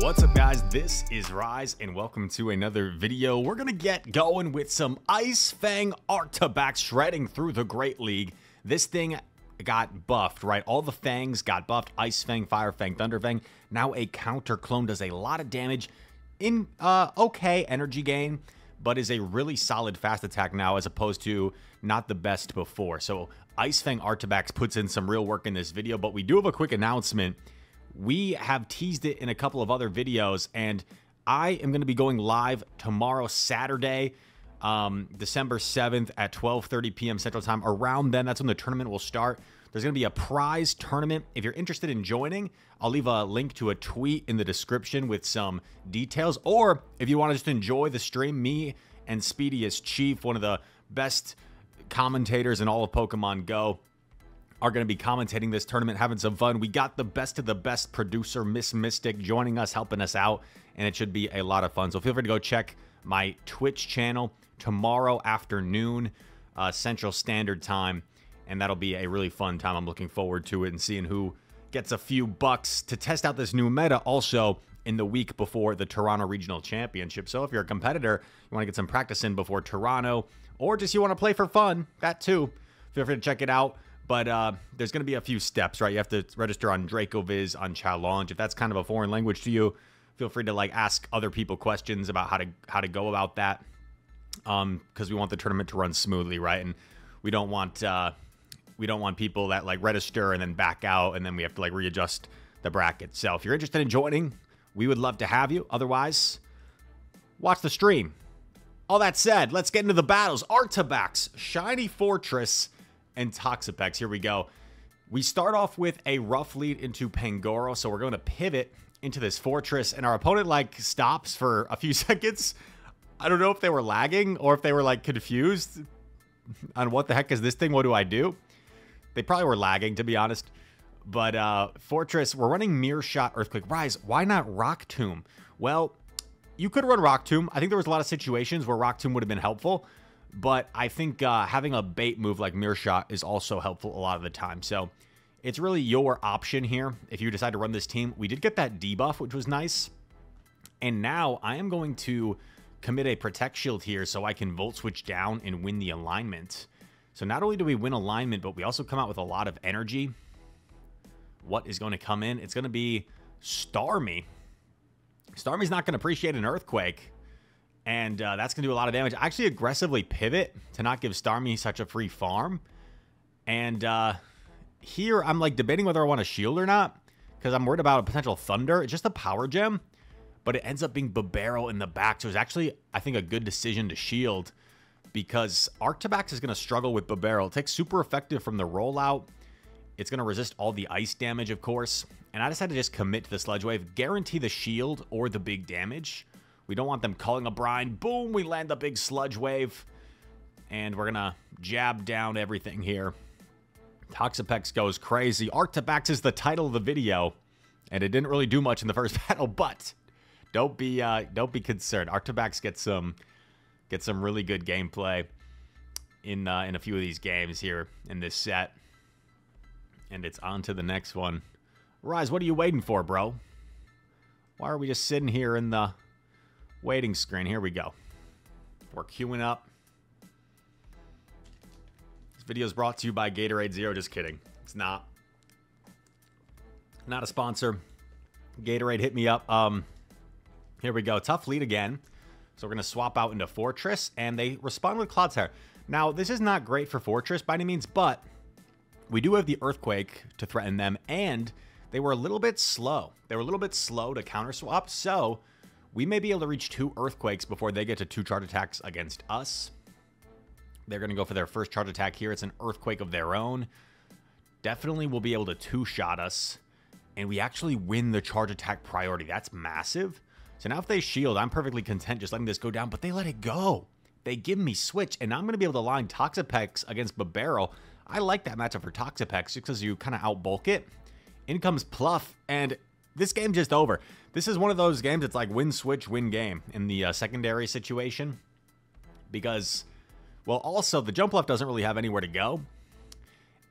What's up, guys? This is Rise, and welcome to another video. We're gonna get going with some Ice Fang Arctibax shredding through the Great League. This thing got buffed, right? All the Fangs got buffed. Ice Fang, Fire Fang, Thunder Fang. Now a counter clone does a lot of damage in okay energy gain, but is a really solid fast attack now as opposed to not the best before. So Ice Fang Arctibax puts in some real work in this video, but we do have a quick announcement. We have teased it in a couple of other videos, and I am going to be going live tomorrow, Saturday, December 7th at 12:30 p.m. Central Time. Around then, that's when the tournament will start. There's going to be a prize tournament. If you're interested in joining, I'll leave a link to a tweet in the description with some details. Or if you want to just enjoy the stream, me and Speedy as Chief, one of the best commentators in all of Pokemon Go, are going to be commentating this tournament, having some fun. We got the best of the best producer, Miss Mystic, joining us, helping us out, and it should be a lot of fun. So feel free to go check my Twitch channel tomorrow afternoon, Central Standard Time, and that'll be a really fun time. I'm looking forward to it and seeing who gets a few bucks to test out this new meta also in the week before the Toronto Regional Championship. So if you're a competitor, you want to get some practice in before Toronto, or just you want to play for fun, that too, feel free to check it out. But there's going to be a few steps, right? You have to register on DracoViz, on Challenge. If that's kind of a foreign language to you, feel free to like ask other people questions about how to go about that. Because we want the tournament to run smoothly, right? And we don't want people that like register and then back out, and then we have to like readjust the bracket. So if you're interested in joining, we would love to have you. Otherwise, watch the stream. All that said, let's get into the battles. Arctibax, Shiny Fortress, and Toxapex. Here we go. We start off with a rough lead into Pangoro, so we're going to pivot into this fortress, and our opponent like stops for a few seconds. I don't know if they were lagging or if they were like confused on what the heck is this thing, what do I do? They probably were lagging, to be honest. But Fortress, we're running Mirror Shot, Earthquake, Rise. Why not Rock Tomb? Well, you could run Rock Tomb. I think there was a lot of situations where Rock Tomb would have been helpful. But I think having a bait move like Mirror Shot is also helpful a lot of the time. So it's really your option here if you decide to run this team. We did get that debuff, which was nice. And now I am going to commit a Protect Shield here so I can Volt Switch down and win the alignment. So not only do we win alignment, but we also come out with a lot of energy. What is going to come in? It's going to be Starmie. Starmie's not going to appreciate an Earthquake. And that's going to do a lot of damage. I actually aggressively pivot to not give Starmie such a free farm. And here I'm like debating whether I want to shield or not, because I'm worried about a potential Thunder. It's just a Power Gem, but it ends up being Babero in the back. So it's actually, I think, a good decision to shield, because Arctibax is going to struggle with Babero. It takes super effective from the rollout. It's going to resist all the ice damage, of course. And I decided to just commit to the Sludge Wave, guarantee the shield or the big damage. We don't want them calling a brine. Boom, we land a big Sludge Wave. And we're going to jab down everything here. Toxapex goes crazy. Arctibax is the title of the video. And it didn't really do much in the first battle, but don't be concerned. Arctibax gets some really good gameplay in a few of these games here in this set. And it's on to the next one. Rise, what are you waiting for, bro? Why are we just sitting here in the waiting screen? Here we go. We're queuing up. This video is brought to you by Gatorade Zero. Just kidding. It's not. Not a sponsor. Gatorade, hit me up. Here we go. Tough lead again. So we're going to swap out into Fortress, and they respond with Cloud's Now, this is not great for Fortress by any means, but we do have the Earthquake to threaten them, and they were a little bit slow. They were a little bit slow to counter swap, so we may be able to reach 2 Earthquakes before they get to 2 charge attacks against us. They're going to go for their first charge attack here. It's an Earthquake of their own. Definitely will be able to 2-shot us. And we actually win the charge attack priority. That's massive. So now if they shield, I'm perfectly content just letting this go down. But they let it go. They give me switch. And now I'm going to be able to line Toxapex against Babero. I like that matchup for Toxapex just because you kind of outbulk it. In comes Pluff. And this game's just over. This is one of those games that's like win switch, win game in the secondary situation. Because, well, also the Jump Left doesn't really have anywhere to go.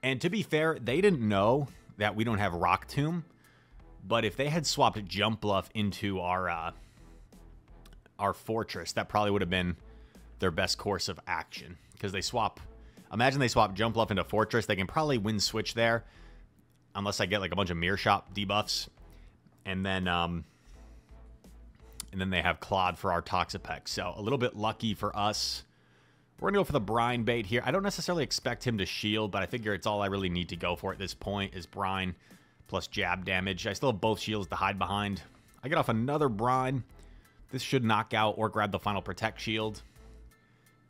And to be fair, they didn't know that we don't have Rock Tomb. But if they had swapped Jump Bluff into our Fortress, that probably would have been their best course of action. Because they swap... Imagine they swap Jump Bluff into Fortress. They can probably win switch there. Unless I get like a bunch of Mirror Shot debuffs. And then they have Claude for our Toxapex. So a little bit lucky for us. We're going to go for the Brine bait here. I don't necessarily expect him to shield, but I figure it's all I really need to go for at this point is Brine plus jab damage. I still have both shields to hide behind. I get off another Brine. This should knock out or grab the final Protect shield.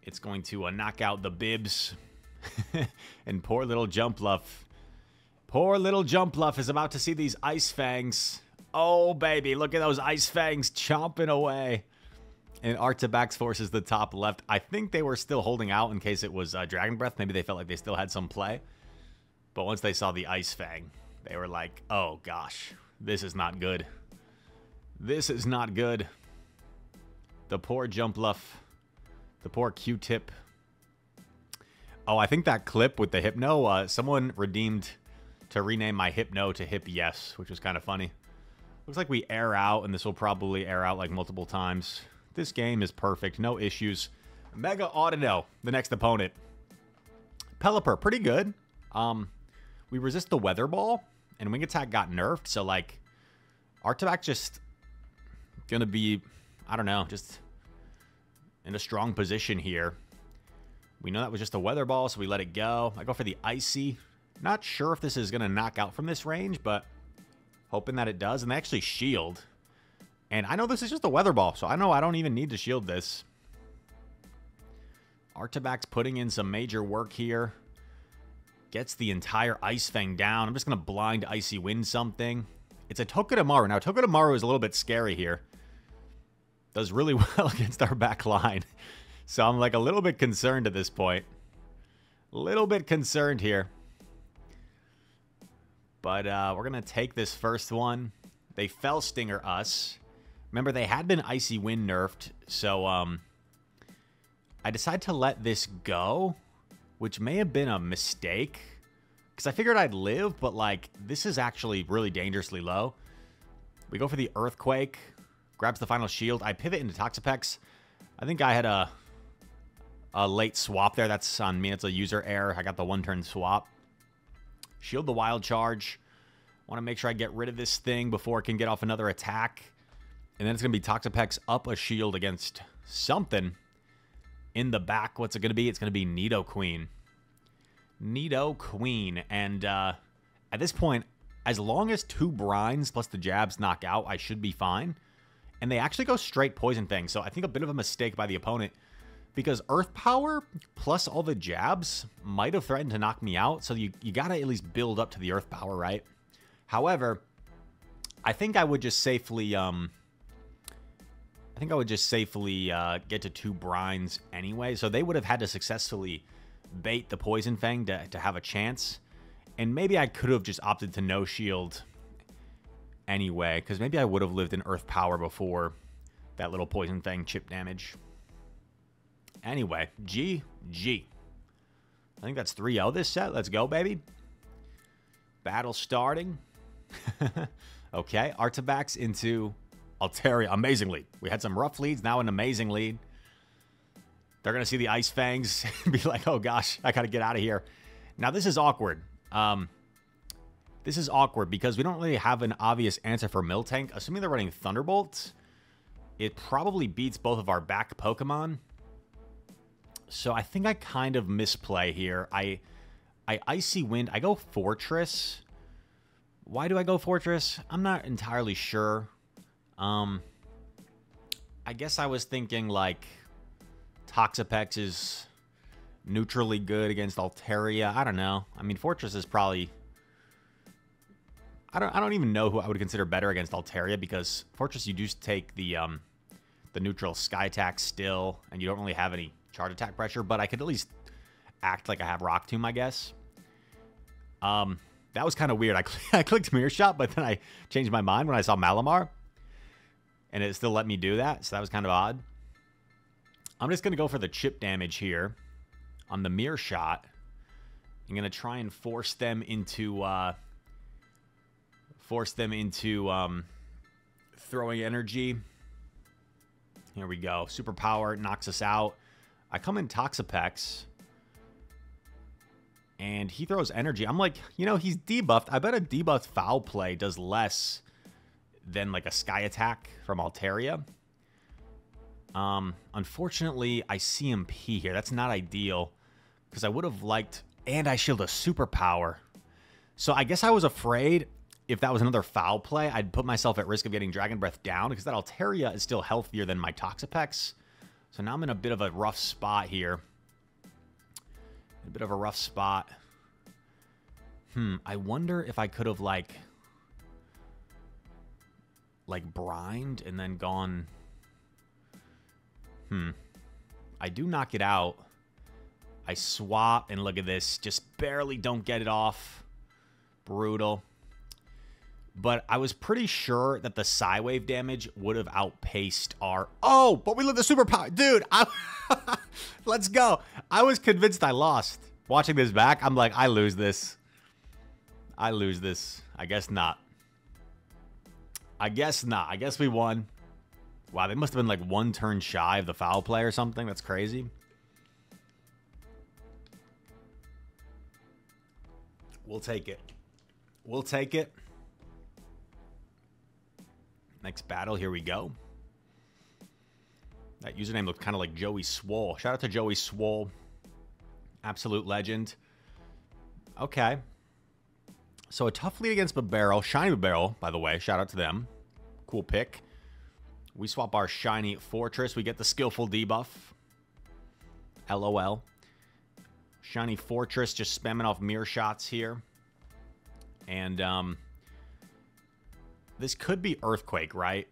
It's going to knock out the Bibs. And poor little Jump Bluff. Poor little Jump Bluff is about to see these Ice Fangs. Oh, baby, look at those Ice Fangs chomping away. And Arctibax forces the top left. I think they were still holding out in case it was Dragon Breath. Maybe they felt like they still had some play. But once they saw the Ice Fang, they were like, oh, gosh, this is not good. This is not good. The poor Jump Bluff. The poor Q-Tip. Oh, I think that clip with the Hypno, someone redeemed to rename my Hypno to Hip Yes, which was kind of funny. Looks like we air out, and this will probably air out like multiple times. This game is perfect. No issues. Mega Audino, the next opponent. Pelipper, pretty good. We resist the Weather Ball, and Wing Attack got nerfed, so like Arctibax just gonna be, I don't know, just in a strong position here. We know that was just a Weather Ball, so we let it go. I go for the Icy. Not sure if this is going to knock out from this range, but hoping that it does. And they actually shield. And I know this is just a Weather Ball, so I know I don't even need to shield this. Arctibax putting in some major work here. Gets the entire Ice Fang down. I'm just going to blind Icy Wind something. It's a Togedemaru. Now, Togedemaru is a little bit scary here. Does really well against our back line. So I'm like a little bit concerned at this point. A little bit concerned here. But we're going to take this first one. They Fell Stinger us. Remember, they had been Icy Wind nerfed. So I decided to let this go, which may have been a mistake. Because I figured I'd live, but like this is actually really dangerously low. We go for the Earthquake. Grabs the final shield. I pivot into Toxapex. I think I had a late swap there. That's on me. It's a user error. I got the one-turn swap. Shield the Wild Charge. Want to make sure I get rid of this thing before it can get off another attack. And then it's going to be Toxapex up a shield against something. In the back, what's it going to be? It's going to be Nidoqueen. Nidoqueen. And at this point, as long as 2 Brines plus the jabs knock out, I should be fine. And they actually go straight Poison Fang. So I think a bit of a mistake by the opponent. Because Earth Power plus all the jabs might have threatened to knock me out. So you got to at least build up to the Earth Power, right? However, I think I would just safely... get to 2 Brines anyway. So they would have had to successfully bait the Poison Fang to have a chance. And maybe I could have just opted to no shield anyway. Because maybe I would have lived in Earth Power before that little Poison Fang chip damage. Anyway, GG. I think that's 3-0 this set. Let's go, baby. Battle starting. Okay, Arctibax into Altaria. Amazing lead. We had some rough leads, now an amazing lead. They're going to see the Ice Fangs and be like, oh gosh, I got to get out of here. Now, this is awkward. This is awkward because we don't really have an obvious answer for Miltank. Assuming they're running Thunderbolt, it probably beats both of our back Pokemon. So I think I kind of misplay here. I Icy Wind. I go Fortress. Why do I go Fortress? I'm not entirely sure. I guess I was thinking like Toxapex is neutrally good against Altaria. I don't know. I mean, Fortress is probably... I don't even know who I would consider better against Altaria because Fortress, you do take the neutral Sky Attack still, and you don't really have any charge attack pressure, but I could at least act like I have Rock Tomb, I guess. That was kind of weird. I clicked Mirror Shot, but then I changed my mind when I saw Malamar, and it still let me do that, so that was kind of odd. I'm just going to go for the chip damage here on the Mirror Shot. I'm going to try and force them into Force them into throwing energy. Here we go. Superpower knocks us out. I come in Toxapex. And he throws energy. I'm like, you know, he's debuffed. I bet a debuffed Foul Play does less than like a Sky Attack from Altaria. Unfortunately, I CMP here. That's not ideal. Because I would have liked... And I shield a Superpower. So I guess I was afraid if that was another Foul Play, I'd put myself at risk of getting Dragon Breath down. Because that Altaria is still healthier than my Toxapex. So now I'm in a bit of a rough spot here. A bit of a rough spot. I wonder if I could have, like brined and then gone... I do knock it out. I swap, and look at this. Just barely don't get it off. Brutal. But I was pretty sure that the Psywave damage would have outpaced our... Oh, but we lit the Superpower. Dude, let's go. I was convinced I lost. Watching this back, I'm like, I lose this. I lose this. I guess not. I guess not. I guess we won. Wow, they must have been like one turn shy of the Foul Play or something. That's crazy. We'll take it. We'll take it. Next battle, here we go. That username looked kind of like Joey Swole. Shout out to Joey Swole. Absolute legend. Okay. So a tough lead against Babero. Shiny Babero, by the way. Shout out to them. Cool pick. We swap our Shiny Fortress. We get the Skillful debuff. LOL. Shiny Fortress just spamming off mirror shots here. And this could be Earthquake, right?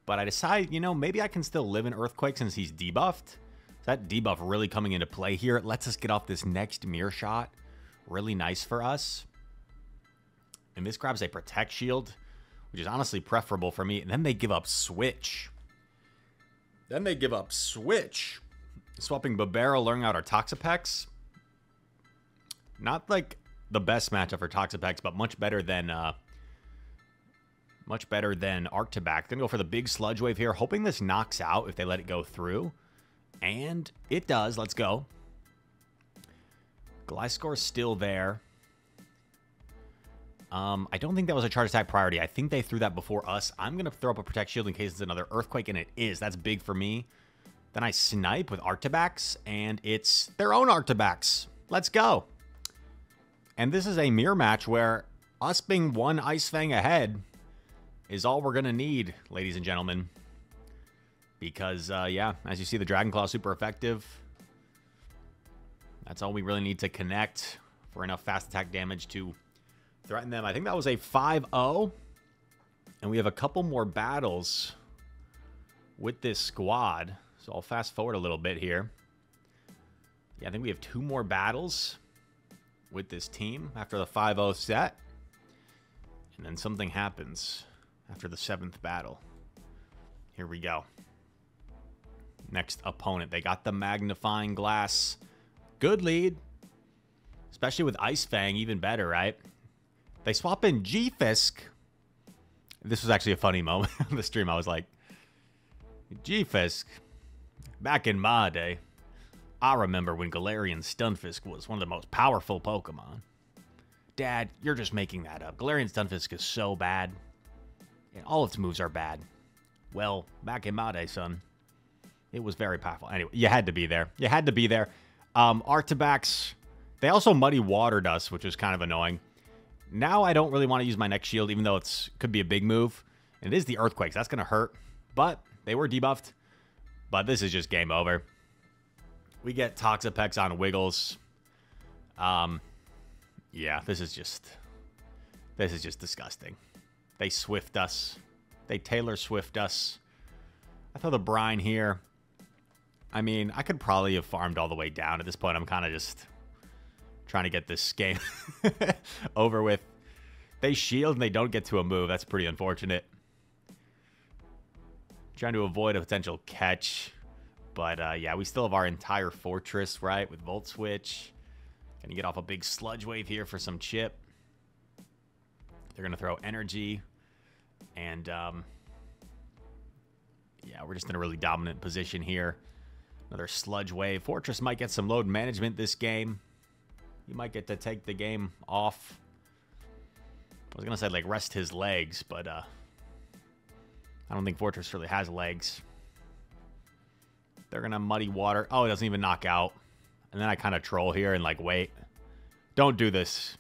But I decide, you know, maybe I can still live in Earthquake since he's debuffed. Is that debuff really coming into play here? It lets us get off this next mirror shot. Really nice for us. And this grabs a Protect Shield, which is honestly preferable for me. And then they give up Switch. Swapping Babero, luring out our Toxapex. Not like the best matchup for Toxapex, but much better than Arctibax. Gonna go for the big Sludge Wave here, hoping this knocks out if they let it go through. And it does. Let's go. Gliscor's still there. I don't think that was a charge attack priority. I think they threw that before us. I'm going to throw up a Protect Shield in case it's another Earthquake, and it is. That's big for me. Then I snipe with Arctibax, and it's their own Arctibax. Let's go. And this is a mirror match where us being one Ice Fang ahead is all we're going to need, ladies and gentlemen. Because, yeah, as you see, the Dragon Claw is super effective. That's all we really need to connect for enough fast attack damage to threaten them. I think that was a 5-0. And we have a couple more battles with this squad. So I'll fast forward a little bit here. Yeah, I think we have 2 more battles with this team after the 5-0 set. And then something happens after the 7th battle. Here we go. Next opponent. They got the Magnifying Glass. Good lead. Especially with Ice Fang, even better, right? They swap in G-Fisk. This was actually a funny moment on the stream. I was like, G-Fisk. Back in my day, I remember when Galarian Stunfisk was one of the most powerful Pokemon. Dad, you're just making that up. Galarian Stunfisk is so bad. And all its moves are bad. Well, back in my day, son, it was very powerful. Anyway, you had to be there. You had to be there. Arctibax, they also muddy watered us, which was kind of annoying. Now I don't really want to use my next shield, even though it could be a big move. And it is the Earthquakes. That's going to hurt. But they were debuffed. But this is just game over. We get Toxapex on Wiggles. Yeah, this is just disgusting. They Swift us. They Taylor Swift us. I throw the Brine here. I mean, I could probably have farmed all the way down. At this point, I'm kind of just trying to get this game over with. They shield and they don't get to a move. That's pretty unfortunate. Trying to avoid a potential catch. But, yeah, we still have our entire fortress, right, with Volt Switch. Gonna get off a big Sludge Wave here for some chip. They're going to throw energy. And, yeah, we're just in a really dominant position here. Another Sludge Wave. Fortress might get some load management this game. He might get to take the game off. I was going to say, like, rest his legs, but I don't think Fortress really has legs. They're going to Muddy Water. Oh, it doesn't even knock out. And then I kind of troll here and, like, wait. Don't do this.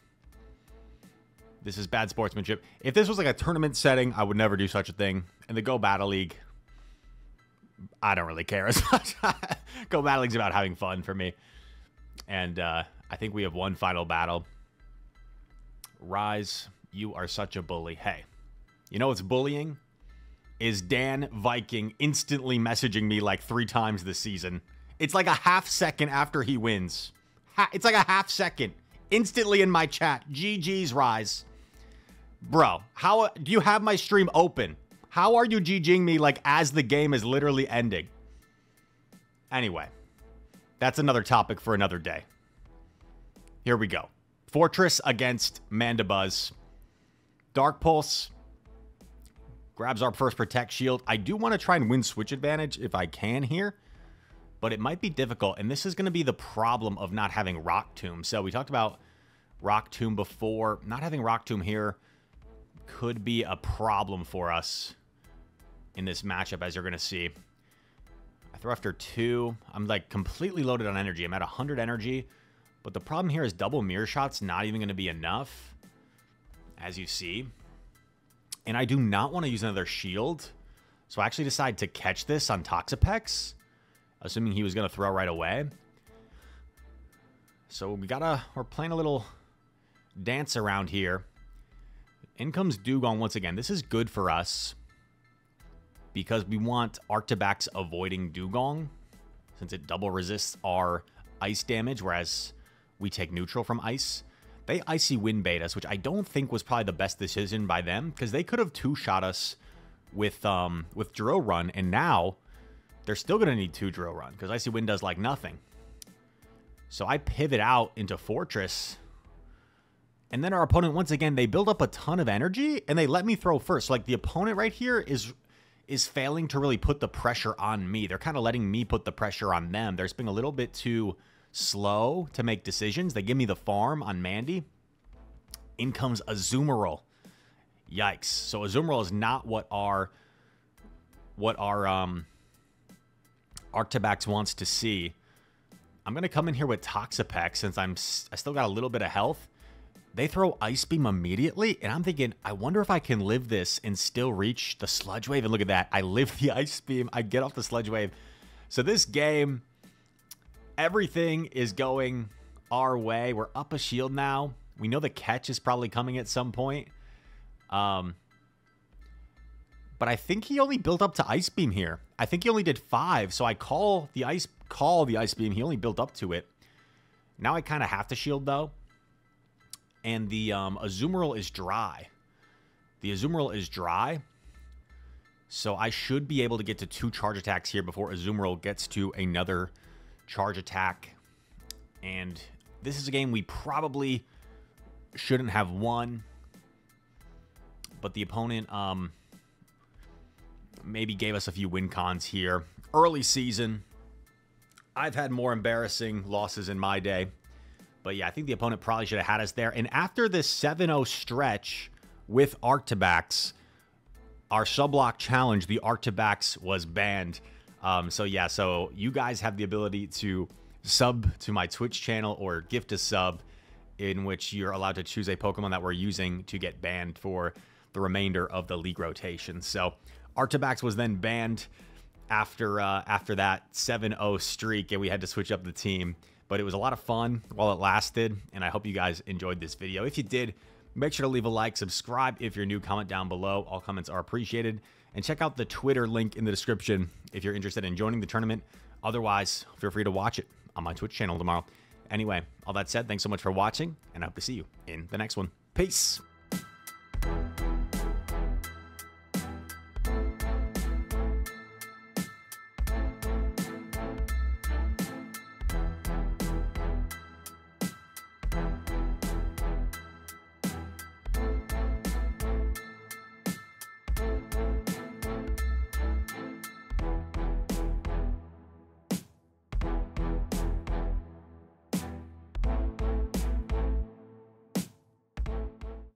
This is bad sportsmanship. If this was, like, a tournament setting, I would never do such a thing. In the Go Battle League, I don't really care as much. Go Battle League's about having fun for me. And I think we have one final battle. Rise, you are such a bully. Hey, you know what's bullying? Is Dan Viking instantly messaging me like 3 times this season. It's like a half second after he wins. It's like a half second. Instantly in my chat. GG's, Rise. Bro, how do you have my stream open? How are you GGing me like as the game is literally ending? Anyway, that's another topic for another day. Here we go. Fortress against Mandibuzz. Dark Pulse grabs our first Protect Shield. I do want to try and win switch advantage if I can here, but it might be difficult, and this is going to be the problem of not having Rock Tomb. So we talked about Rock Tomb before. Not having Rock Tomb here could be a problem for us in this matchup, as you're going to see. I throw after 2. I'm like completely loaded on energy. I'm at 100 energy, but the problem here is double mirror shot's not even going to be enough, as you see. And I do not want to use another shield. So I actually decided to catch this on Toxapex, assuming he was going to throw right away. So we're playing a little dance around here. In comes Dugong once again. This is good for us because we want Arctibax avoiding Dugong, since it double resists our ice damage, whereas we take neutral from ice. They Icy Wind bait us, which I don't think was probably the best decision by them, because they could have 2-shot us with Drill Run, and now they're still going to need 2 Drill Run, because Icy Wind does like nothing. So I pivot out into Fortress, and then our opponent, once again, they build up a ton of energy, and they let me throw first. So, like, the opponent right here is failing to really put the pressure on me. They're kind of letting me put the pressure on them. They're just being a little bit too slow to make decisions. They give me the farm on Mandy. In comes Azumarill. Yikes. So Azumarill is not what our Arctibax wants to see. I'm going to come in here with Toxapex since I still got a little bit of health. They throw Ice Beam immediately, and I'm thinking, I wonder if I can live this and still reach the Sludge Wave. And look at that. I live the Ice Beam. I get off the Sludge Wave. So this game, everything is going our way. We're up a shield now. We know the catch is probably coming at some point. But I think he only built up to Ice Beam here. I think he only did 5. So I call the Ice Beam. He only built up to it. Now I kind of have to shield though. And the Azumarill is dry. The Azumarill is dry. So I should be able to get to 2 charge attacks here before Azumarill gets to another charge attack. And this is a game we probably shouldn't have won. But the opponent maybe gave us a few win cons here. Early season. I've had more embarrassing losses in my day. But yeah, I think the opponent probably should have had us there. And after this 7-0 stretch with Arctibax, our subblock challenge, the Arctibax was banned. So yeah, so you guys have the ability to sub to my Twitch channel or gift a sub, in which you're allowed to choose a Pokemon that we're using to get banned for the remainder of the league rotation. So Arctibax was then banned after that 7-0 streak, and we had to switch up the team. But it was a lot of fun while it lasted, and I hope you guys enjoyed this video. If you did, make sure to leave a like, subscribe if you're new, comment down below. All comments are appreciated. And check out the Twitter link in the description if you're interested in joining the tournament. Otherwise, feel free to watch it on my Twitch channel tomorrow. Anyway, all that said, thanks so much for watching, and I hope to see you in the next one. Peace!